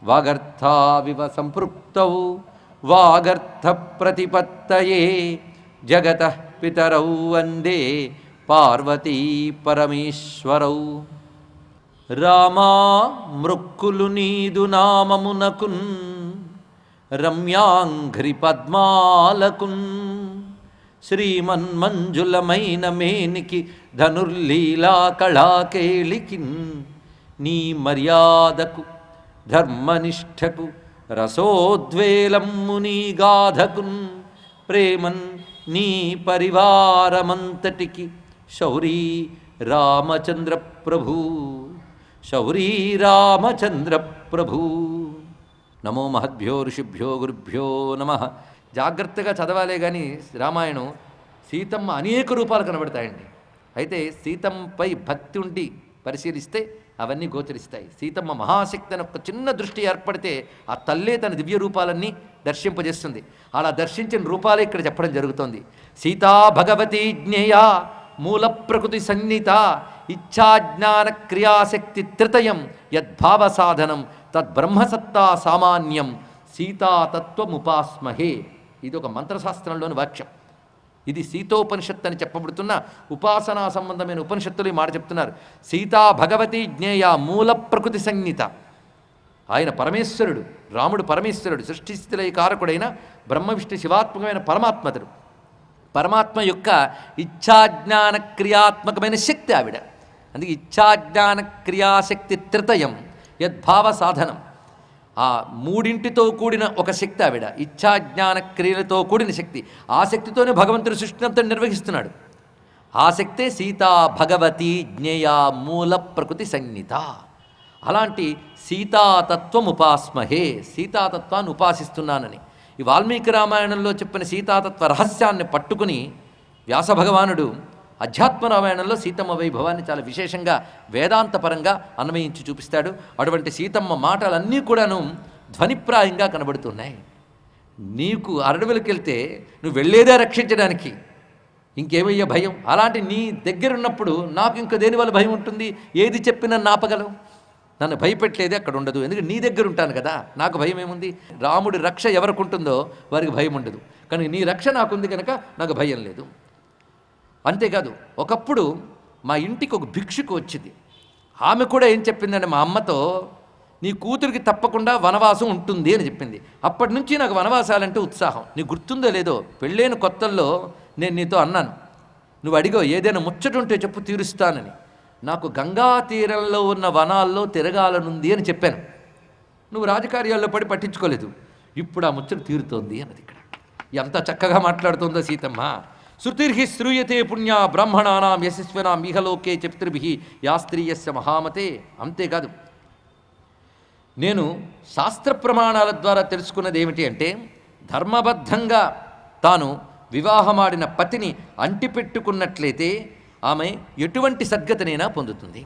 వాగర్థావివ సంపృక్తౌ వాగర్థ ప్రతిపత్తయే జగతః పితరౌ వందే పార్వతీ పరమేశ్వరౌ. రామా మృక్కులు నీదు నామమునకున్ రమ్యాంఘ్రి పద్మాలకున్ శ్రీమన్మంజులమైన మేనికి ధనుర్లీలా కళాకేళికిన్ నీ మర్యాదకు ధర్మనిష్టకు రసోద్వేలమ్ము నీ గాధకున్ ప్రేమన్ నీ పరివారమంతటికి శౌరీ రామచంద్ర ప్రభు శౌరీ రామచంద్ర ప్రభు. నమో మహద్భ్యో ఋషిభ్యో గురుభ్యో నమ. జాగ్రత్తగా చదవాలే కానీ రామాయణం సీతమ్మ అనేక రూపాలు కనబడతాయండి. అయితే సీతమ్మపై భక్తి ఉండి పరిశీలిస్తే అవన్నీ గోచరిస్తాయి. సీతమ్మ మహాశక్తి అని ఒక చిన్న దృష్టి ఏర్పడితే ఆ తల్లే తన దివ్య రూపాలన్నీ దర్శింపజేస్తుంది. అలా దర్శించిన రూపాలే ఇక్కడ చెప్పడం జరుగుతోంది. సీతా భగవతీ జ్ఞేయ మూల ప్రకృతి సన్నిత ఇచ్ఛాజ్ఞాన క్రియాశక్తి త్రితయం యద్భావ సాధనం తద్బ్రహ్మసత్తా సామాన్యం సీతాతత్వముపాస్మహే. ఇది ఒక మంత్రశాస్త్రంలోని వాక్యం. ఇది సీతోపనిషత్తు అని చెప్పబడుతున్న ఉపాసనా సంబంధమైన ఉపనిషత్తులు ఈ మాట చెప్తున్నారు. సీతా భగవతీ జ్ఞేయ మూల ప్రకృతి సంహిత. ఆయన పరమేశ్వరుడు, రాముడు పరమేశ్వరుడు, సృష్టిస్థితిలయ కారకుడైన బ్రహ్మ విష్ణు శివాత్మకమైన పరమాత్మతుడు. పరమాత్మ యొక్క ఇచ్ఛాజ్ఞాన క్రియాత్మకమైన శక్తి ఆవిడ. అందుకే ఇచ్ఛాజ్ఞాన క్రియాశక్తి త్రితయం యద్భావ సాధనం. ఆ మూడింటితో కూడిన ఒక శక్తి ఆవిడ. ఇచ్ఛాజ్ఞాన క్రియలతో కూడిన శక్తి. ఆ శక్తితోనే భగవంతుడు సృష్టినంతా నిర్వహిస్తున్నాడు. ఆ శక్తే సీతా భగవతి జ్ఞేయ మూల ప్రకృతి సంహిత. అలాంటి సీతాతత్వం ఉపాస్మహే, సీతాతత్వాన్ని ఉపాసిస్తున్నానని ఈ వాల్మీకి రామాయణంలో చెప్పిన సీతాతత్వ రహస్యాన్ని పట్టుకుని వ్యాసభగవానుడు అధ్యాత్మ రామాయణంలో సీతమ్మ వైభవాన్ని చాలా విశేషంగా వేదాంతపరంగా అన్వయించి చూపిస్తాడు. అటువంటి సీతమ్మ మాటలన్నీ కూడాను ధ్వనిప్రాయంగా కనబడుతున్నాయి. నీకు అడవులకు వెళ్తే నువ్వు వెళ్ళేదే రక్షించడానికి, ఇంకేమయ్యే భయం? అలాంటి నీ దగ్గరున్నప్పుడు నాకు ఇంక దేని వల్ల భయం ఉంటుంది? ఏది చెప్పినా నాపగలవు. నన్ను భయపెట్టలేదే అక్కడ ఉండదు. ఎందుకంటే నీ దగ్గర ఉంటాను కదా, నాకు భయం ఏముంది? రాముడి రక్ష ఎవరికి ఉంటుందో వారికి భయం ఉండదు. కానీ నీ రక్ష నాకుంది కనుక నాకు భయం లేదు. అంతేకాదు, ఒకప్పుడు మా ఇంటికి ఒక భిక్షుకు వచ్చింది. ఆమె కూడా ఏం చెప్పిందంటే మా అమ్మతో, నీ కూతురికి తప్పకుండా వనవాసం ఉంటుంది అని చెప్పింది. అప్పటి నుంచి నాకు వనవాసాలంటే ఉత్సాహం. నీకు గుర్తుందో లేదో, పెళ్ళైన కొత్తల్లో నేను నీతో అన్నాను, నువ్వు అడిగో ఏదైనా ముచ్చటుంటే చెప్పు తీరుస్తానని. నాకు గంగా తీరంలో ఉన్న వనాల్లో తిరగాలనుంది అని చెప్పాను. నువ్వు రాజకార్యాల్లో పడి పట్టించుకోలేదు. ఇప్పుడు ఆ ముచ్చట తీరుతోంది అన్నది. ఇక్కడ ఎంత చక్కగా మాట్లాడుతుందో సీతమ్మ. శృతిర్హి శ్రూయతే పుణ్య బ్రాహ్మణానాం యశస్వనాం ఇహలోకే చపిత్రభి యాస్త్రీయస్య మహామతే. అంతేకాదు, నేను శాస్త్ర ప్రమాణాల ద్వారా తెలుసుకున్నది ఏమిటి అంటే, ధర్మబద్ధంగా తాను వివాహమాడిన పతిని అంటిపెట్టుకున్నట్లయితే ఆమె ఎటువంటి సద్గతినైనా పొందుతుంది.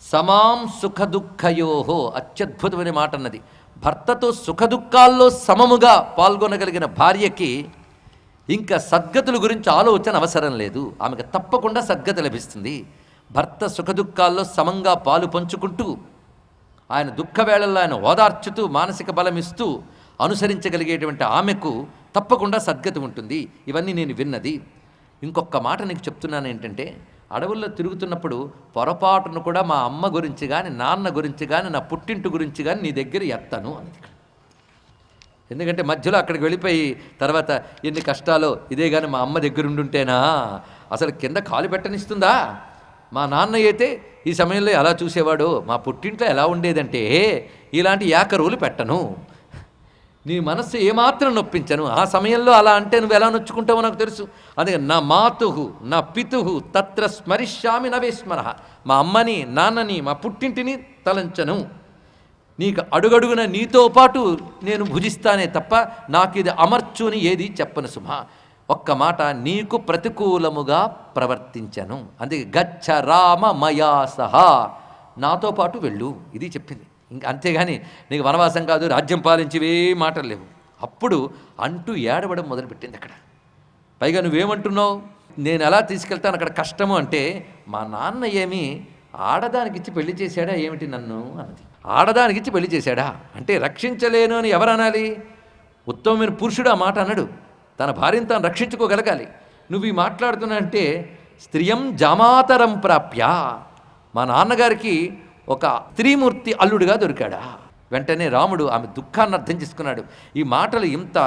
సమాం సుఖదుఃఖయోహో, అత్యద్భుతమైన మాట అన్నది. భర్తతో సుఖదుఖాల్లో సమముగా పాల్గొనగలిగిన భార్యకి ఇంకా సద్గతుల గురించి ఆలోచన అవసరం లేదు. ఆమెకు తప్పకుండా సద్గతి లభిస్తుంది. భర్త సుఖదుఖాల్లో సమంగా పాలు పంచుకుంటూ, ఆయన దుఃఖవేళల్లో ఆయన ఓదార్చుతూ మానసిక బలం ఇస్తూ అనుసరించగలిగేటువంటి ఆమెకు తప్పకుండా సద్గతి ఉంటుంది. ఇవన్నీ నేను విన్నది. ఇంకొక మాట నీకు చెప్తున్నాను ఏంటంటే, అడవుల్లో తిరుగుతున్నప్పుడు పొరపాటును కూడా మా అమ్మ గురించి కానీ నాన్న గురించి కానీ నా పుట్టింటి గురించి కానీ నీ దగ్గర ఎత్తను అన్నది. ఎందుకంటే మధ్యలో అక్కడికి వెళ్ళిపోయి తర్వాత ఎన్ని కష్టాలో, ఇదే కానీ మా అమ్మ దగ్గర ఉండుంటేనా అసలు కింద కాలు పెట్టనిస్తుందా? మా నాన్న అయితే ఈ సమయంలో ఎలా చూసేవాడు, మా పుట్టింట్లో ఎలా ఉండేదంటే ఇలాంటి ఏకరువులు పెట్టను, నీ మనస్సు ఏమాత్రం నొప్పించను. ఆ సమయంలో అలా అంటే నువ్వు ఎలా నొచ్చుకుంటావో నాకు తెలుసు. అందుకే నా మాతుహు నా పితుహు తత్ర స్మరిష్యామి నవేస్మర. మా అమ్మని నాన్నని మా పుట్టింటిని తలంచను. నీకు అడుగడుగున నీతో పాటు నేను భుజిస్తానే తప్ప నాకు ఇది అమర్చుని ఏది చెప్పను సుమ. ఒక్క మాట, నీకు ప్రతికూలముగా ప్రవర్తించను. అందుకే గచ్చ రామ మయా సహా, నాతో పాటు వెళ్ళు, ఇది చెప్పింది. ఇంకా అంతేగాని నీకు వనవాసం కాదు, రాజ్యం పాలించివే మాటలు లేవు. అప్పుడు అంటూ ఏడవడం మొదలుపెట్టింది అక్కడ. పైగా నువ్వేమంటున్నావు, నేను ఎలా తీసుకెళ్తాను అక్కడ కష్టము అంటే, మా నాన్న ఏమి ఆడదానికి ఇచ్చి పెళ్లి చేశాడా ఏమిటి నన్ను అన్నది. ఆడదానికి ఇచ్చి పెళ్లి చేశాడా అంటే రక్షించలేను అని ఎవరు అనాలి? ఉత్తమమైన పురుషుడు ఆ మాట అన్నాడు. తన భార్యను తాను రక్షించుకోగలగాలి. నువ్వు ఈ మాట్లాడుతున్నా అంటే స్త్రియం జామాతరం ప్రాప్య, మా నాన్నగారికి ఒక స్త్రీమూర్తి అల్లుడుగా దొరికాడా? వెంటనే రాముడు ఆమె దుఃఖాన్ని అర్థం చేసుకున్నాడు. ఈ మాటలు ఇంత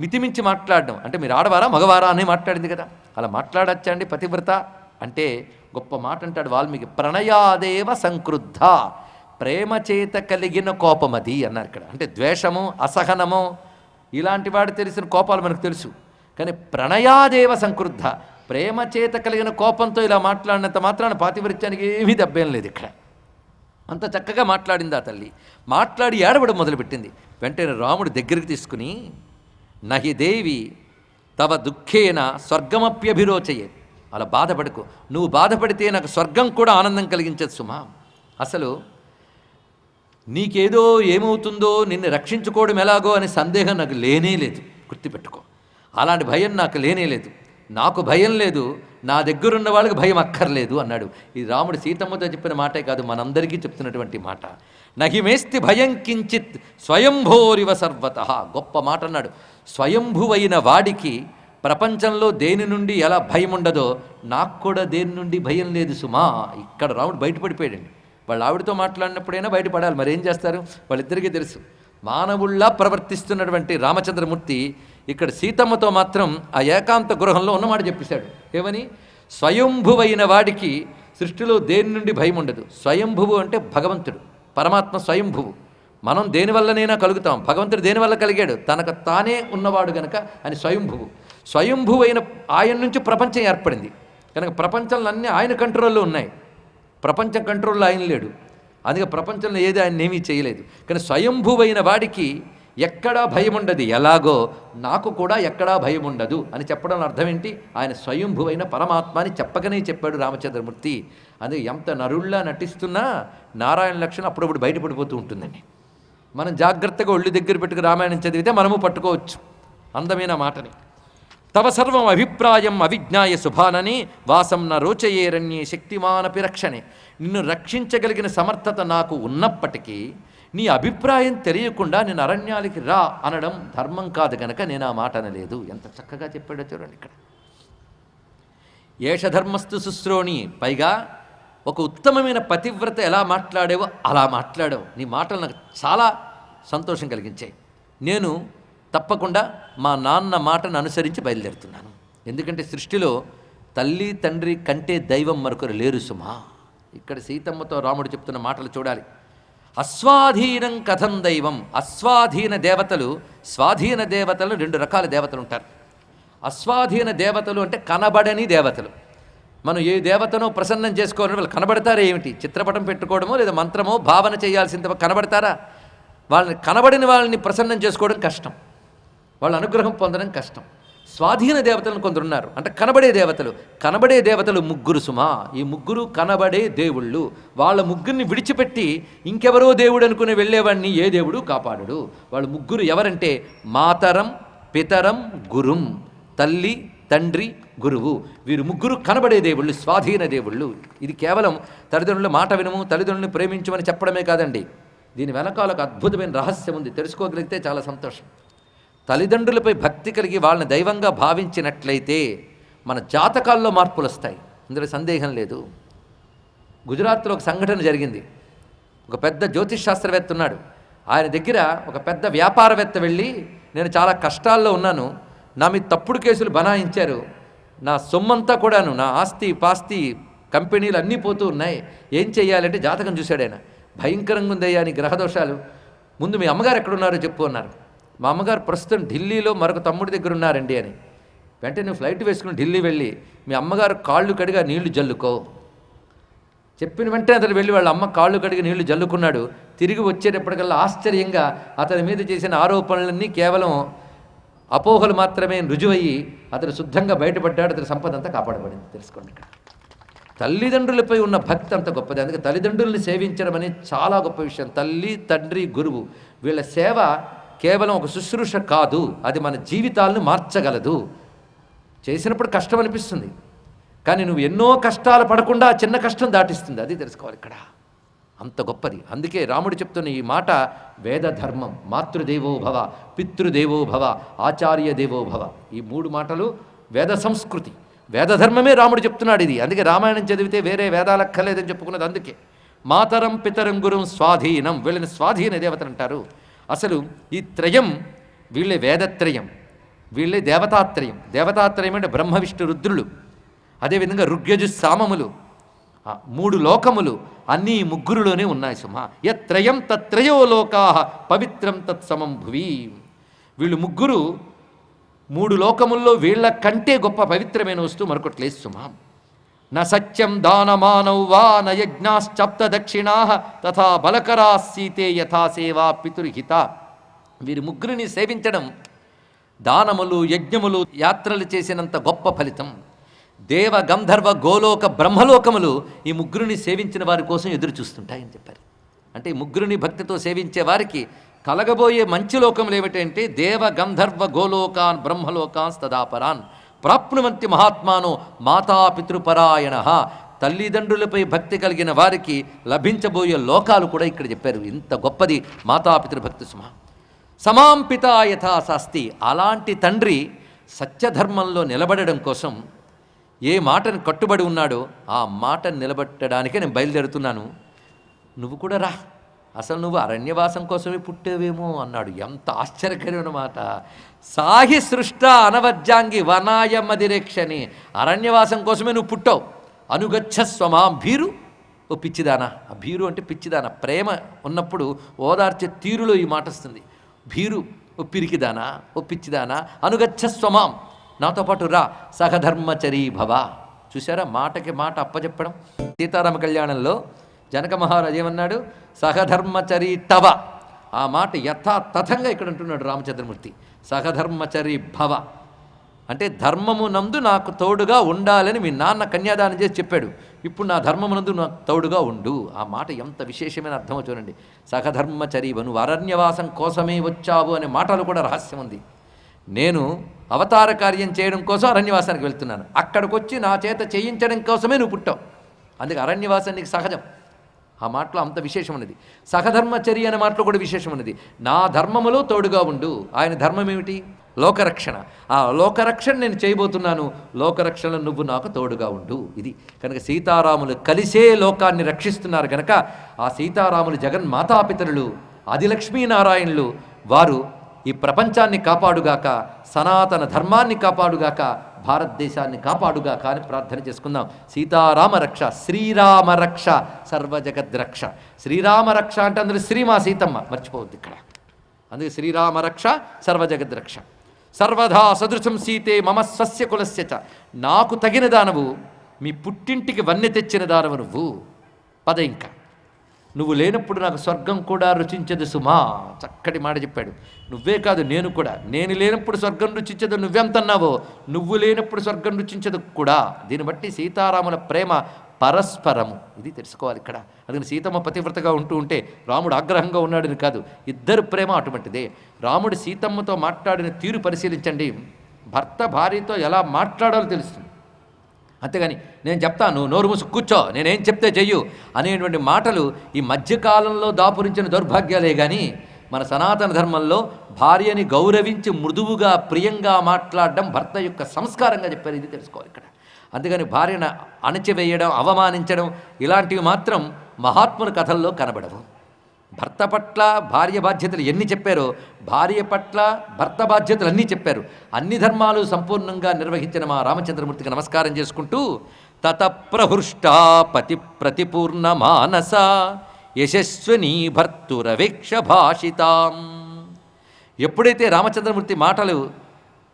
మితిమించి మాట్లాడడం అంటే మీరు ఆడవారా మగవారా అని మాట్లాడింది కదా, అలా మాట్లాడచ్చా అండి పతివ్రత అంటే? గొప్ప మాట అంటాడు వాల్మీకి, ప్రణయాదేవ సంక్రుద్ధ, ప్రేమ చేత కలిగిన కోపమది అన్నారు ఇక్కడ. అంటే ద్వేషము అసహనము ఇలాంటి వాడు తెలిసిన కోపాలు మనకు తెలుసు, కానీ ప్రణయాదేవ సంక్రుద్ధ, ప్రేమ చేత కలిగిన కోపంతో ఇలా మాట్లాడినంత మాత్రాన పాతివ్రత్యానికి ఏమీ దెబ్బేం లేదు ఇక్కడ. అంత చక్కగా మాట్లాడింది ఆ తల్లి. మాట్లాడి ఏడవడం మొదలుపెట్టింది. వెంటనే రాముడు దగ్గరికి తీసుకుని, నహి దేవి తవ దుఃఖేన స్వర్గమప్యభిరోచయే, అలా బాధపడకు, నువ్వు బాధపడితే నాకు స్వర్గం కూడా ఆనందం కలిగించదు సుమా. అసలు నీకేదో ఏమవుతుందో నిన్ను రక్షించుకోవడం ఎలాగో అనే సందేహం నాకు లేనే లేదు, గుర్తుపెట్టుకో. అలాంటి భయం నాకు లేనే లేదు. నాకు భయం లేదు, నా దగ్గరున్న వాళ్ళకి భయం అక్కర్లేదు అన్నాడు. ఈ రాముడు సీతమ్మతో చెప్పిన మాటే కాదు, మనందరికీ చెప్తున్నటువంటి మాట. నహిమేస్తి భయం కించిత్ స్వయంభోరివ సర్వత, గొప్ప మాట అన్నాడు. స్వయంభువైన వాడికి ప్రపంచంలో దేని నుండి ఎలా భయం ఉండదో నాకు కూడా దేని నుండి భయం లేదు సుమా. ఇక్కడ రాముడు బయటపడిపోయాడండి. వాళ్ళ ఆవిడతో మాట్లాడినప్పుడైనా బయటపడాలి, మరేం చేస్తారు? వాళ్ళిద్దరికీ తెలుసు. మానవుల్లా ప్రవర్తిస్తున్నటువంటి రామచంద్రమూర్తి ఇక్కడ సీతమ్మతో మాత్రం ఆ ఏకాంత గృహంలో ఉన్నమాట చెప్పేశాడు. ఏమని? స్వయంభువైన వాడికి సృష్టిలో దేని నుండి భయం ఉండదు. స్వయంభువు అంటే భగవంతుడు, పరమాత్మ స్వయంభువు. మనం దేనివల్లనైనా కలుగుతాం, భగవంతుడు దేనివల్ల కలిగాడు? తనకు తానే ఉన్నవాడు గనక అని స్వయంభువు. స్వయంభువైన ఆయన నుంచి ప్రపంచం ఏర్పడింది కనుక ప్రపంచంలో అన్నీ ఆయన కంట్రోల్లో ఉన్నాయి. ప్రపంచం కంట్రోల్లో ఆయన లేడు, అందుకే ప్రపంచంలో ఏది ఆయన ఏమీ చేయలేదు. కానీ స్వయంభువైన వాడికి ఎక్కడా భయం ఉండదు. ఎలాగో నాకు కూడా ఎక్కడా భయం ఉండదు అని చెప్పడం అర్థం ఏంటి? ఆయన స్వయంభువైన పరమాత్మ అని చెప్పకనే చెప్పాడు రామచంద్రమూర్తి. అందుకే ఎంత నరుళ్ళా నటిస్తున్నా నారాయణ లక్షణం అప్పుడప్పుడు బయటపడిపోతూ ఉంటుందండి. మనం జాగ్రత్తగా ఒళ్ళు దగ్గర పెట్టుకు రామాయణం చదివితే మనము పట్టుకోవచ్చు అందమైన మాటని. తవ సర్వం అభిప్రాయం అవిజ్ఞాయ శుభానని వాసం న రోచయేరణ్యే శక్తిమానపి రక్షణే. నిన్ను రక్షించగలిగిన సమర్థత నాకు ఉన్నప్పటికీ నీ అభిప్రాయం తెలియకుండా నేను అరణ్యాలకి రా అనడం ధర్మం కాదు గనక నేను ఆ మాట అనలేదు. ఎంత చక్కగా చెప్పాడో చూడండి ఇక్కడ. ఏషధర్మస్తు శుశ్రోణి, పైగా ఒక ఉత్తమమైన పతివ్రత ఎలా మాట్లాడేవో అలా మాట్లాడావు. నీ మాటలు నాకు చాలా సంతోషం కలిగించాయి. నేను తప్పకుండా మా నాన్న మాటను అనుసరించి బయలుదేరుతున్నాను. ఎందుకంటే సృష్టిలో తల్లి తండ్రి కంటే దైవం మరొకరు లేరు సుమా. ఇక్కడ సీతమ్మతో రాముడు చెప్తున్న మాటలు చూడాలి. అస్వాధీనం కథం దైవం. అస్వాధీన దేవతలు, స్వాధీన దేవతలు, రెండు రకాల దేవతలు ఉంటారు. అస్వాధీన దేవతలు అంటే కనబడని దేవతలు. మనం ఏ దేవతనో ప్రసన్నం చేసుకోవాలని వాళ్ళు కనబడతారా ఏమిటి? చిత్రపటం పెట్టుకోవడమో లేదా మంత్రమో భావన చేయాల్సింది కనబడతారా? వాళ్ళని కనబడిన వాళ్ళని ప్రసన్నం చేసుకోవడం కష్టం, వాళ్ళ అనుగ్రహం పొందడం కష్టం. స్వాధీన దేవతలను కొందరున్నారు, అంటే కనబడే దేవతలు. కనబడే దేవతలు ముగ్గురు సుమా. ఈ ముగ్గురు కనబడే దేవుళ్ళు. వాళ్ళ ముగ్గురిని విడిచిపెట్టి ఇంకెవరో దేవుడు అనుకుని వెళ్ళేవాడిని ఏ దేవుడు కాపాడడు. వాళ్ళు ముగ్గురు ఎవరంటే మాతరం, పితరం, గురుం. తల్లి, తండ్రి, గురువు. వీరు ముగ్గురు కనబడే దేవుళ్ళు, స్వాధీన దేవుళ్ళు. ఇది కేవలం తల్లిదండ్రుల మాట వినము, తల్లిదండ్రులను ప్రేమించమని చెప్పడమే కాదండి. దీని వెనకాల ఒక అద్భుతమైన రహస్యం ఉంది. తెలుసుకోగలిగితే చాలా సంతోషం. తల్లిదండ్రులపై భక్తి కలిగి వాళ్ళని దైవంగా భావించినట్లయితే మన జాతకాల్లో మార్పులు వస్తాయి, ఇందులో సందేహం లేదు. గుజరాత్లో ఒక సంఘటన జరిగింది. ఒక పెద్ద జ్యోతిష్ శాస్త్రవేత్త ఉన్నాడు. ఆయన దగ్గర ఒక పెద్ద వ్యాపారవేత్త వెళ్ళి, నేను చాలా కష్టాల్లో ఉన్నాను, నా మీద తప్పుడు కేసులు బనాయించారు, నా సొమ్మంతా కూడాను, నా ఆస్తి పాస్తి కంపెనీలు అన్నీ పోతూ ఉన్నాయి, ఏం చెయ్యాలంటే జాతకం చూశాడు ఆయన. భయంకరంగా ఉందయ్యా నీ గ్రహదోషాలు, ముందు మీ అమ్మగారు ఎక్కడున్నారో చెప్పు అన్నారు. మా అమ్మగారు ప్రస్తుతం ఢిల్లీలో మరొక తమ్ముడి దగ్గర ఉన్నారండి అని. వెంటనే నువ్వు ఫ్లైట్ వేసుకుని ఢిల్లీ వెళ్ళి మీ అమ్మగారు కాళ్ళు కడిగా నీళ్లు జల్లుకో. చెప్పిన వెంటనే అతను వెళ్ళి వాళ్ళ అమ్మ కాళ్ళు కడిగి నీళ్లు జల్లుకున్నాడు. తిరిగి వచ్చేటప్పటికల్లా ఆశ్చర్యంగా అతని మీద చేసిన ఆరోపణలన్నీ కేవలం అపోహలు మాత్రమే రుజువయ్యి అతను శుద్ధంగా బయటపడ్డాడు. అతని సంపద అంతా కాపాడబడింది. తెలుసుకోండి, ఇక్కడ తల్లిదండ్రులపై ఉన్న భక్తి అంత గొప్పది. అందుకే తల్లిదండ్రుల్ని సేవించడం అనేది చాలా గొప్ప విషయం. తల్లి, తండ్రి, గురువు వీళ్ళ సేవ కేవలం ఒక శుశ్రూష కాదు, అది మన జీవితాలను మార్చగలదు. చేసినప్పుడు కష్టం అనిపిస్తుంది, కానీ నువ్వు ఎన్నో కష్టాలు పడకుండా చిన్న కష్టం దాటిస్తుంది. అది తెలుసుకోవాలి ఇక్కడ. అంత గొప్పది. అందుకే రాముడు చెప్తున్న ఈ మాట వేదధర్మం. మాతృదేవో భవ, పితృదేవో భవ, ఆచార్య దేవో భవ. ఈ 3 మాటలు వేద సంస్కృతి, వేదధర్మమే రాముడు చెప్తున్నాడు ఇది. అందుకే రామాయణం చదివితే వేరే వేదాలక్కర్లేదని చెప్పుకున్నది అందుకే. మాతరం పితరం గురుం స్వాధీనం, వీళ్ళని స్వాధీన దేవతలు అంటారు. అసలు ఈ త్రయం వీళ్ళే వేదత్రయం, వీళ్ళే దేవతాత్రయం. దేవతాత్రయం అంటే బ్రహ్మ విష్ణు రుద్రులు, అదేవిధంగా ఋగ్యజు సామములు, 3 లోకములు అన్నీ ముగ్గురులోనే ఉన్నాయి సుమా. యత్రయం తత్రయో లోకా పవిత్రం తత్సమం భువి. వీళ్ళు ముగ్గురు 3 లోకముల్లో వీళ్ళ కంటే గొప్ప పవిత్రమైన వస్తువు మరొకటి లేదు సుమా. న సత్యం దానమానౌ వా న యజ్ఞాశ్చాప్త దక్షిణా తథా బలకరా సీతే యథా సేవా పితుర్హిత. వీరి ముగ్గురిని సేవించడం దానములు యజ్ఞములు యాత్రలు చేసినంత గొప్ప ఫలితం. దేవ గంధర్వ గోలోక బ్రహ్మలోకములు ఈ ముగ్గురిని సేవించిన వారి కోసం ఎదురు చూస్తుంటాయని చెప్పారు. అంటే ఈ ముగ్గురిని భక్తితో సేవించే వారికి కలగబోయే మంచి లోకములు ఏమిటంటే దేవ గంధర్వ గోలోకాన్ బ్రహ్మలోకాన్ తదాపరాన్ ప్రాప్నువంతి మహాత్మానో మాతాపితృపరాయణ. తల్లిదండ్రులపై భక్తి కలిగిన వారికి లభించబోయే లోకాలు కూడా ఇక్కడ చెప్పారు. ఇంత గొప్పది మాతాపితృభక్తి సుమ. సమాం పితా యథా శాస్తి. అలాంటి తండ్రి సత్యధర్మంలో నిలబడడం కోసం ఏ మాటను కట్టుబడి ఉన్నాడో ఆ మాటను నిలబెట్టడానికే నేను బయలుదేరుతున్నాను, నువ్వు కూడా రా, అసలు నువ్వు అరణ్యవాసం కోసమే పుట్టేవేమో అన్నాడు. ఎంత ఆశ్చర్యకరమైన మాట. సాహి సృష్ట అనవజ్జాంగి వనాయ మదిరేక్షని. అరణ్యవాసం కోసమే నువ్వు పుట్టావు. అనుగచ్చ స్వమాం భీరు. ఓ పిచ్చిదానా. ఆ భీరు అంటే పిచ్చిదానా. ప్రేమ ఉన్నప్పుడు ఓదార్చే తీరులో ఈ మాట వస్తుంది. భీరు, ఓ పిరికిదానా, ఓ పిచ్చిదానా, అనుగచ్చ స్వమాం, నాతో పాటు రా, సహధర్మచరీ భవ. చూసారా, మాటకి మాట అప్పచెప్పడం. సీతారామ కళ్యాణంలో జనక మహారాజు ఏమన్నాడు? సహధర్మచరీ తవ. ఆ మాట యథాతథంగా ఇక్కడ అంటున్నాడు రామచంద్రమూర్తి. సహధర్మచరీ భవ అంటే ధర్మమునందు నాకు తోడుగా ఉండాలని మీ నాన్న కన్యాదానం చేసి చెప్పాడు. ఇప్పుడు నా ధర్మమునందు నాకు తోడుగా ఉండు. ఆ మాట ఎంత విశేషమైన అర్థమో చూడండి. సహధర్మచరీవ, నువ్వు అరణ్యవాసం కోసమే వచ్చావు అనే మాటలు కూడా రహస్యం ఉంది. నేను అవతార కార్యం చేయడం కోసం అరణ్యవాసానికి వెళ్తున్నాను. అక్కడికి వచ్చి నా చేత చేయించడం కోసమే నువ్వు పుట్టావు. అందుకే అరణ్యవాసం నీకు సహజం. ఆ మాటలో అంత విశేషం ఉన్నది. సహధర్మచర్య అనే మాటలో కూడా విశేషం ఉన్నది. నా ధర్మములో తోడుగా ఉండు. ఆయన ధర్మం ఏమిటి? లోకరక్షణ. ఆ లోకరక్షణ నేను చేయబోతున్నాను. లోకరక్షణ నువ్వు నాకు తోడుగా ఉండు. ఇది కనుక సీతారాములు కలిసే లోకాన్ని రక్షిస్తున్నారు కనుక ఆ సీతారాములు జగన్మాతాపితరులు ఆదిలక్ష్మీనారాయణులు. వారు ఈ ప్రపంచాన్ని కాపాడుగాక, సనాతన ధర్మాన్ని కాపాడుగాక, భారతదేశాన్ని కాపాడుగాక అని ప్రార్థన చేసుకుందాం. సీతారామ రక్ష, శ్రీరామ రక్ష, సర్వజగద్రక్ష. శ్రీరామ రక్ష అంటే అందులో శ్రీమా సీతమ్మ మర్చిపోవద్దు ఇక్కడ. అందుకే శ్రీరామ రక్ష, సర్వజగద్రక్ష. సర్వదా సదృశం సీతే మమ స్వస్య కులస్య చ. నాకు తగిన దానవు, మీ పుట్టింటికి వన్నె తెచ్చిన దానవు నువ్వు. పద ఇంకా. నువ్వు లేనప్పుడు నాకు స్వర్గం కూడా రుచించదు సుమా. చక్కటి మాట చెప్పాడు. నువ్వే కాదు, నేను కూడా. నేను లేనప్పుడు స్వర్గం రుచించదు నువ్వెంతన్నావో, నువ్వు లేనప్పుడు స్వర్గం రుచించదు కూడా. దీన్ని బట్టి సీతారాముల ప్రేమ పరస్పరము. ఇది తెలుసుకోవాలి ఇక్కడ. అందుకని సీతమ్మ పతివ్రతగా ఉంటే రాముడు ఆగ్రహంగా ఉన్నాడని కాదు, ఇద్దరు ప్రేమ అటువంటిదే. రాముడు సీతమ్మతో మాట్లాడిన తీరు పరిశీలించండి. భర్త భార్యతో ఎలా మాట్లాడాలో తెలుస్తుంది. అంతేగాని నేను చెప్తాను, నోరు మూసు కూర్చో, నేనేం చెప్తే చెయ్యు అనేటువంటి మాటలు ఈ మధ్యకాలంలో దాపురించిన దౌర్భాగ్యాలే. కానీ మన సనాతన ధర్మంలో భార్యని గౌరవించి మృదువుగా ప్రియంగా మాట్లాడడం భర్త యొక్క సంస్కారంగా చెప్పారు. ఇది తెలుసుకోవాలి ఇక్కడ. అందుకని భార్యను అణచివేయడం, అవమానించడం ఇలాంటివి మాత్రం మహాత్ముల కథల్లో కనబడవు. భర్త పట్ల భార్య బాధ్యతలు ఎన్ని చెప్పారో భార్య పట్ల భర్త బాధ్యతలు అన్నీ చెప్పారు. అన్ని ధర్మాలు సంపూర్ణంగా నిర్వహించిన మా రామచంద్రమూర్తికి నమస్కారం చేసుకుంటూ, తతప్రహృష్టా పతి ప్రతిపూర్ణ మానస యశస్విని భర్తురవేక్ష భాషితాం. ఎప్పుడైతే రామచంద్రమూర్తి మాటలు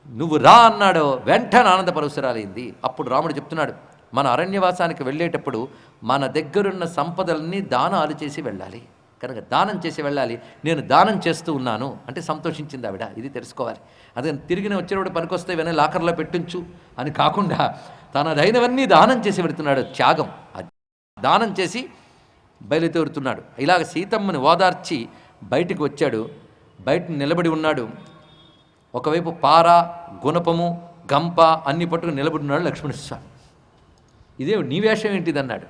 నువ్వు రా అన్నాడో వెంటనే ఆనంద పరవశురాలైంది. అప్పుడు రాముడు చెప్తున్నాడు, మన అరణ్యవాసానికి వెళ్ళేటప్పుడు మన దగ్గరున్న సంపదలన్నీ దానాలు చేసి వెళ్ళాలి. కనుక దానం చేసి వెళ్ళాలి. నేను దానం చేస్తూ ఉన్నాను అంటే సంతోషించింది ఆవిడ. ఇది తెలుసుకోవాలి. అదే తిరిగిన వచ్చినప్పుడు పనికొస్తే వెన లాకర్లో పెట్టించు అని కాకుండా తనదైనవన్నీ దానం చేసి పెడుతున్నాడు. త్యాగం. దానం చేసి బయలుదేరుతున్నాడు. ఇలాగ సీతమ్మని ఓదార్చి బయటికి వచ్చాడు. బయట నిలబడి ఉన్నాడు. ఒకవైపు పార, గుణపము, గంప అన్ని పట్టుకుని నిలబడి ఉన్నాడు లక్ష్మణస్వామి. ఇదే నీ వేషం ఏంటిదన్నాడు.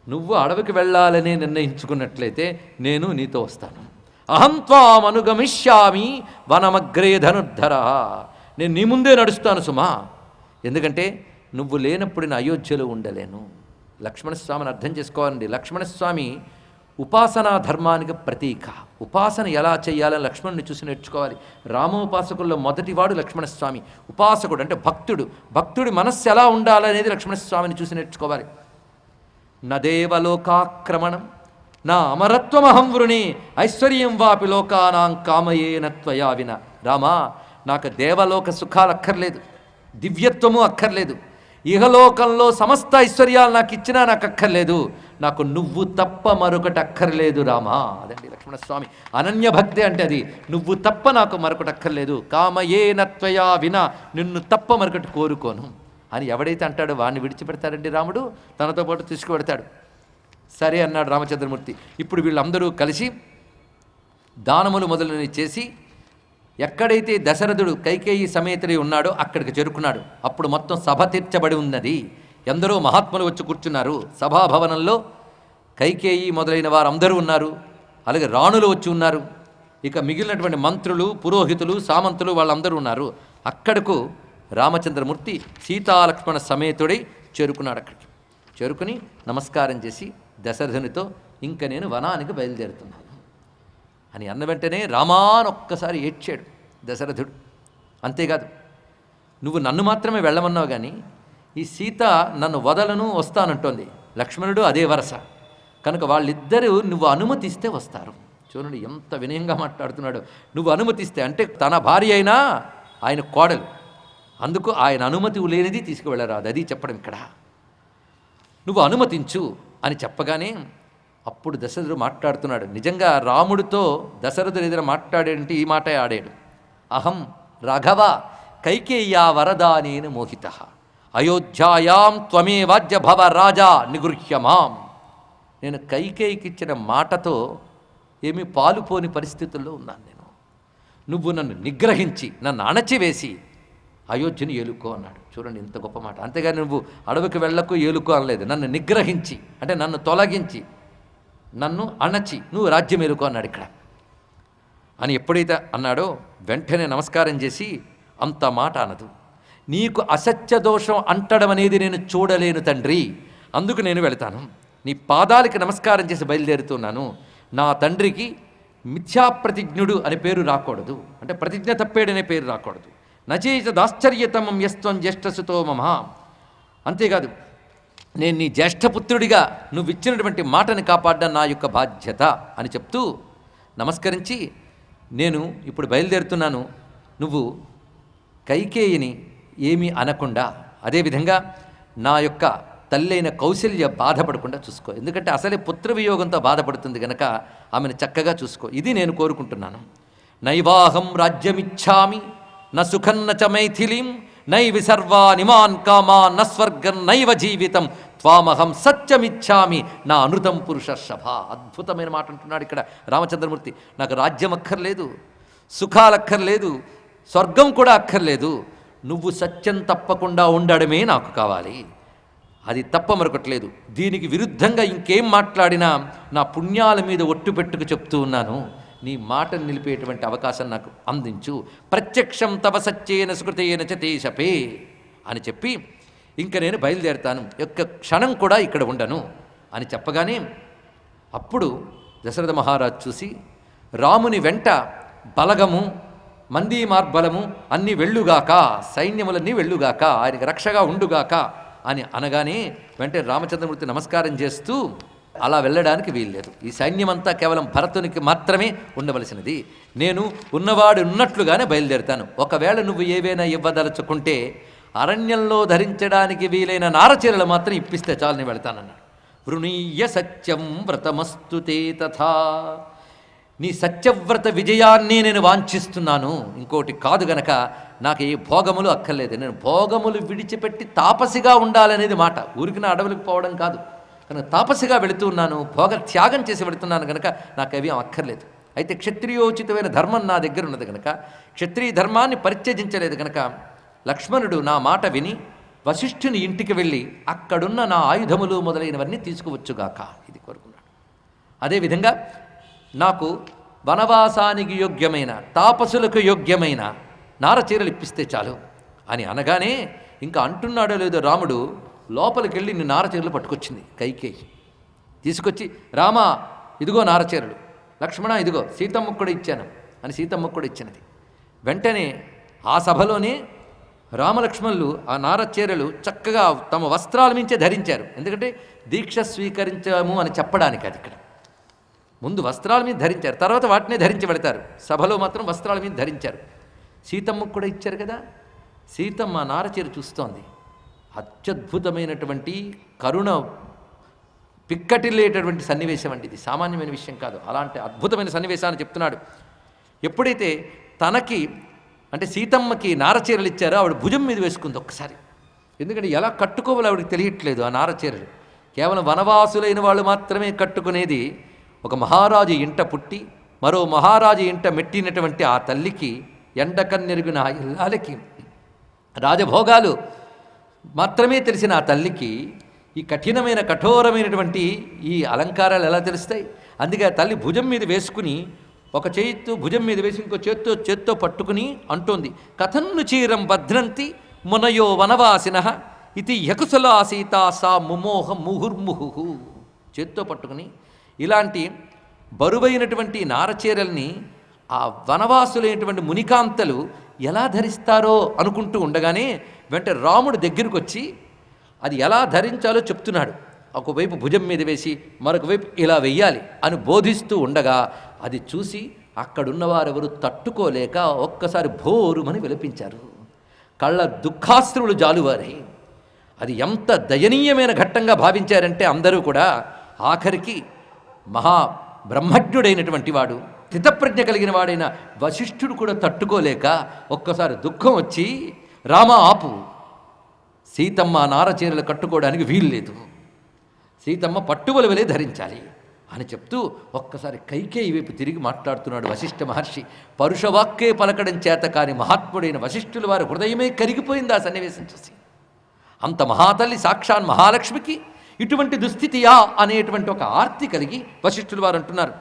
నువ్వు అడవికి వెళ్ళాలని నిర్ణయించుకున్నట్లయితే నేను నీతో వస్తాను. అహం త్వాం అనుగమిష్యామి వనమగ్రే ధనుర్ధర. నేను నీ ముందే నడుస్తాను సుమా. ఎందుకంటే నువ్వు లేనప్పుడు నేను అయోధ్యలో ఉండలేను. లక్ష్మణస్వామిని అర్థం చేసుకోవాలండి. లక్ష్మణస్వామి ఉపాసనా ధర్మానికి ప్రతీక. ఉపాసన ఎలా చేయాలని లక్ష్మణుని చూసి నేర్చుకోవాలి. రామోపాసకుల్లో మొదటివాడు లక్ష్మణస్వామి. ఉపాసకుడు అంటే భక్తుడు. భక్తుడి మనస్సు ఎలా ఉండాలనేది లక్ష్మణస్వామిని చూసి నేర్చుకోవాలి. నదేవలోకాక్రమణం నా అమరత్వమహం వృణి ఐశ్వర్యం వాపి లోకానాం కామయేన త్వయా విన. రామా, నాకు దేవలోక సుఖాలు అక్కర్లేదు, దివ్యత్వము అక్కర్లేదు, ఇహలోకంలో సమస్త ఐశ్వర్యాలు నాకు ఇచ్చినా నాకు అక్కర్లేదు, నాకు నువ్వు తప్ప మరొకటి అక్కర్లేదు రామా. అదండి లక్ష్మణస్వామి అనన్య భక్తి అంటే అది. నువ్వు తప్ప నాకు మరొకటి అక్కర్లేదు. కామయేన త్వయా విన, నిన్ను తప్ప మరొకటి కోరుకోను అని ఎవడైతే అంటాడో వాడిని విడిచిపెడతాడండి రాముడు, తనతో పాటు తీసుకువెడతాడు. సరే అన్నాడు రామచంద్రమూర్తి. ఇప్పుడు వీళ్ళందరూ కలిసి దానములు మొదలైనవి చేసి ఎక్కడైతే దశరథుడు కైకేయి సమేతుడై ఉన్నాడో అక్కడికి చేరుకున్నాడు. అప్పుడు మొత్తం సభ తీర్చబడి ఉన్నది. ఎందరో మహాత్ములు వచ్చి కూర్చున్నారు. సభాభవనంలో కైకేయి మొదలైన వారందరూ ఉన్నారు. అలాగే రాణులు వచ్చి ఉన్నారు. ఇక మిగిలినటువంటి మంత్రులు, పురోహితులు, సామంతులు వాళ్ళందరూ ఉన్నారు. అక్కడకు రామచంద్రమూర్తి సీతాలక్ష్మణ సమేతుడై చేరుకున్నాడు. అక్కడికి చేరుకుని నమస్కారం చేసి దశరథునితో ఇంక నేను వనానికి బయలుదేరుతున్నాను అని అన్న వెంటనే రామాన్ ఒక్కసారి ఏడ్చాడు దశరథుడు. అంతేకాదు, నువ్వు నన్ను మాత్రమే వెళ్ళమన్నావు కానీ ఈ సీత నన్ను వదలను వస్తానంటోంది. లక్ష్మణుడు అదే వరస కనుక వాళ్ళిద్దరూ నువ్వు అనుమతిస్తే వస్తారు. చూడండి ఎంత వినయంగా మాట్లాడుతున్నాడు. నువ్వు అనుమతిస్తే అంటే తన భార్య అయినా ఆయన కోడలు, అందుకు ఆయన అనుమతి లేనిది తీసుకువెళ్ళరాదు, అది చెప్పడం ఇక్కడ. నువ్వు అనుమతించు అని చెప్పగానే అప్పుడు దశరథుడు మాట్లాడుతున్నాడు. నిజంగా రాముడితో దశరథుడు ఎదురు మాట్లాడేంటి ఈ మాట ఆడాడు. అహం రాఘవ కైకేయ్యా వరదానేన మోహిత అయోధ్యాయాం త్వమే వాజ్య భవ రాజా నిగృహ్యమాం. నేను కైకేయికి ఇచ్చిన మాటతో ఏమీ పాలుపోని పరిస్థితుల్లో ఉన్నాను నేను. నువ్వు నన్ను నిగ్రహించి నన్ను అణచివేసి అయోధ్యను ఏలుకో అన్నాడు. చూడండి ఎంత గొప్ప మాట. అంతేగాని నువ్వు అడవికి వెళ్ళకు ఏలుకో అనలేదు. నన్ను నిగ్రహించి అంటే నన్ను తొలగించి నన్ను అణచి నువ్వు రాజ్యం ఏలుకో అన్నాడు ఇక్కడ. అని ఎప్పుడైతే అన్నాడో వెంటనే నమస్కారం చేసి అంత మాట అనదు. నీకు అసత్య దోషం అంటడం అనేది నేను చూడలేను తండ్రి, అందుకు నేను వెళతాను. నీ పాదాలకి నమస్కారం చేసి బయలుదేరుతున్నాను. నా తండ్రికి మిథ్యాప్రతిజ్ఞుడు అనే పేరు రాకూడదు, అంటే ప్రతిజ్ఞ తప్పేడనే పేరు రాకూడదు. నచేత దాశ్చర్యతమం యస్త్వం జ్యేష్ఠసుతో మమ. అంతేకాదు, నేను నీ జ్యేష్ఠపుత్రుడిగా నువ్వు ఇచ్చినటువంటి మాటని కాపాడడం నా యొక్క బాధ్యత అని చెప్తూ నమస్కరించి నేను ఇప్పుడు బయలుదేరుతున్నాను. నువ్వు కైకేయిని ఏమీ అనకుండా, అదేవిధంగా నా యొక్క తల్లైన కౌశల్య బాధపడకుండా చూసుకో. ఎందుకంటే అసలే పుత్రవియోగంతో బాధపడుతుంది కనుక ఆమెను చక్కగా చూసుకో. ఇది నేను కోరుకుంటున్నాను. నైవాహం రాజ్యమిచ్చామి న సుఖన్న చ మైథిలీం నై విసర్వానిమాన్ కామాన్ న స్వర్గం నైవ జీవితం త్వామహం సత్యమిచ్చామి నా అనృతం పురుషర్షభ. అద్భుతమైన మాట అంటున్నాడు ఇక్కడ రామచంద్రమూర్తి. నాకు రాజ్యం అక్కర్లేదు, సుఖాలక్కర్లేదు, స్వర్గం కూడా అక్కర్లేదు. నువ్వు సత్యం తప్పకుండా ఉండడమే నాకు కావాలి, అది తప్ప మరొకట్లేదు. దీనికి విరుద్ధంగా ఇంకేం మాట్లాడినా నా పుణ్యాల మీద ఒట్టు పెట్టుకు చెప్తూ ఉన్నాను. నీ మాటను నిలిపేటువంటి అవకాశం నాకు అందించు. ప్రత్యక్షం తవ సత్యేన సుకృతేన చ తేషపే అని చెప్పి ఇంక నేను బయలుదేరుతాను, యొక్క క్షణం కూడా ఇక్కడ ఉండను అని చెప్పగానే అప్పుడు దశరథ మహారాజు చూసి రాముని వెంట బలగము మందీ మార్బలము అన్నీ వెళ్ళుగాక, సైన్యములన్నీ వెళ్ళుగాక, ఆయనకి రక్షగా ఉండుగాక అని అనగానే వెంటనే రామచంద్రమూర్తి నమస్కారం చేస్తూ అలా వెళ్ళడానికి వీల్లేదు. ఈ సైన్యమంతా కేవలం భరతునికి మాత్రమే ఉండవలసినది. నేను ఉన్నవాడు ఉన్నట్లుగానే బయలుదేరుతాను. ఒకవేళ నువ్వు ఏవైనా ఇవ్వదలుచుకుంటే అరణ్యంలో ధరించడానికి వీలైన నారచీరలు మాత్రం ఇప్పిస్తే చాలు, నేను వెళ్తానన్నాడు. వృణీయ సత్యం వ్రతమస్తు తే తథా. నీ సత్యవ్రత విజయాన్ని నేను వాంఛిస్తున్నాను, ఇంకోటి కాదు గనక నాకు ఏ భోగములు అక్కర్లేదు. నేను భోగములు విడిచిపెట్టి తాపసిగా ఉండాలనేది మాట, ఊరికి నా అడవులకు పోవడం కాదు. కనుక తాపసిగా వెళుతున్నాను, భోగ త్యాగం చేసి వెళుతున్నాను కనుక నాకు అవి అక్కర్లేదు. అయితే క్షత్రియోచితమైన ధర్మం నా దగ్గర ఉన్నది కనుక, క్షత్రియ ధర్మాన్ని పరిత్యజించలేదు కనుక లక్ష్మణుడు నా మాట విని వశిష్ఠుని ఇంటికి వెళ్ళి అక్కడున్న నా ఆయుధములు మొదలైనవన్నీ తీసుకువచ్చుగాక ఇది కోరుకున్నాడు. అదేవిధంగా నాకు వనవాసానికి యోగ్యమైన తాపసులకు యోగ్యమైన నారచీరలు ఇప్పిస్తే చాలు అని అనగానే ఇంకా అంటున్నాడో లేదో రాముడు లోపలికి వెళ్ళి నీ నారచీరలు పట్టుకొచ్చింది కైకేయి. తీసుకొచ్చి రామా ఇదిగో నారచీరలు, లక్ష్మణ ఇదిగో సీతమ్మకు కూడా ఇచ్చాను అని సీతమ్మకు కూడా ఇచ్చినది. వెంటనే ఆ సభలోనే రామలక్ష్మణులు ఆ నారచీరలు చక్కగా తమ వస్త్రాల మించే ధరించారు. ఎందుకంటే దీక్ష స్వీకరించాము అని చెప్పడానికి అది ఇక్కడ. ముందు వస్త్రాల మీద ధరించారు, తర్వాత వాటినే ధరించి పెడతారు. సభలో మాత్రం వస్త్రాల మీద ధరించారు. సీతమ్మకు కూడా ఇచ్చారు కదా. సీతమ్మ నారచీర చూస్తోంది. అత్యద్భుతమైనటువంటి కరుణ పిక్కటిల్లేటటువంటి సన్నివేశం అండి. ఇది సామాన్యమైన విషయం కాదు. అలాంటి అద్భుతమైన సన్నివేశాన్ని చెప్తున్నాడు. ఎప్పుడైతే తనకి అంటే సీతమ్మకి నారచీరలు ఇచ్చారో ఆవిడ భుజం మీద వేసుకుంది ఒక్కసారి. ఎందుకంటే ఎలా కట్టుకోవాలో ఆవిడకి తెలియట్లేదు. ఆ నారచీరలు కేవలం వనవాసులైన వాళ్ళు మాత్రమే కట్టుకునేది. ఒక మహారాజు ఇంట పుట్టి మరో మహారాజు ఇంట మెట్టినటువంటి ఆ తల్లికి, ఎండకన్నెరుగున ఆ ఇల్లాలకి, రాజభోగాలు మాత్రమే తెలిసిన ఆ తల్లికి ఈ కఠినమైన కఠోరమైనటువంటి ఈ అలంకారాలు ఎలా తెలుస్తాయి? అందుకే ఆ తల్లి భుజం మీద వేసుకుని ఒక చేతితో భుజం మీద వేసి ఇంకో చేత్తో పట్టుకుని అంటోంది, కథన్ను చీరం భద్రంతి మునయో వనవాసిన ఇది యకుశలా సీత సా ముమోహ ముహుర్ముహు. చేత్తో పట్టుకుని ఇలాంటి బరువైనటువంటి నారచీరల్ని ఆ వనవాసులైనటువంటి మునికాంతలు ఎలా ధరిస్తారో అనుకుంటూ ఉండగానే వెంట రాముడు దగ్గరికి వచ్చి అది ఎలా ధరించాలో చెప్తున్నాడు. ఒకవైపు భుజం మీద వేసి మరొక వైపు ఇలా వెయ్యాలి అని బోధిస్తూ ఉండగా అది చూసి అక్కడున్నవారెవరు తట్టుకోలేక ఒక్కసారి భోరుమని విలపించారు. కళ్ళ దుఃఖాశ్రువులు జాలువారి. అది ఎంత దయనీయమైన ఘట్టంగా భావించారంటే అందరూ కూడా ఆఖరికి మహా బ్రహ్మజ్ఞుడైనటువంటి వాడు, స్థితప్రజ్ఞ కలిగిన వాడైన వశిష్ఠుడు కూడా తట్టుకోలేక ఒక్కసారి దుఃఖం వచ్చి, రామ ఆపు, సీతమ్మ నారచీరలు కట్టుకోవడానికి వీల్లేదు, సీతమ్మ పట్టువల వలె ధరించాలి అని చెప్తూ ఒక్కసారి కైకేయి వైపు తిరిగి మాట్లాడుతున్నాడు వశిష్ఠ మహర్షి. పరుషవాక్కే పలకడం చేత కాని మహాత్ముడైన వశిష్ఠుల వారి హృదయమే కరిగిపోయింది ఆ సన్నివేశం చూసి. అంత మహాతల్లి సాక్షాన్ మహాలక్ష్మికి ఇటువంటి దుస్థితియా అనేటువంటి ఒక ఆర్తి కలిగి వశిష్ఠుల వారు అంటున్నారు.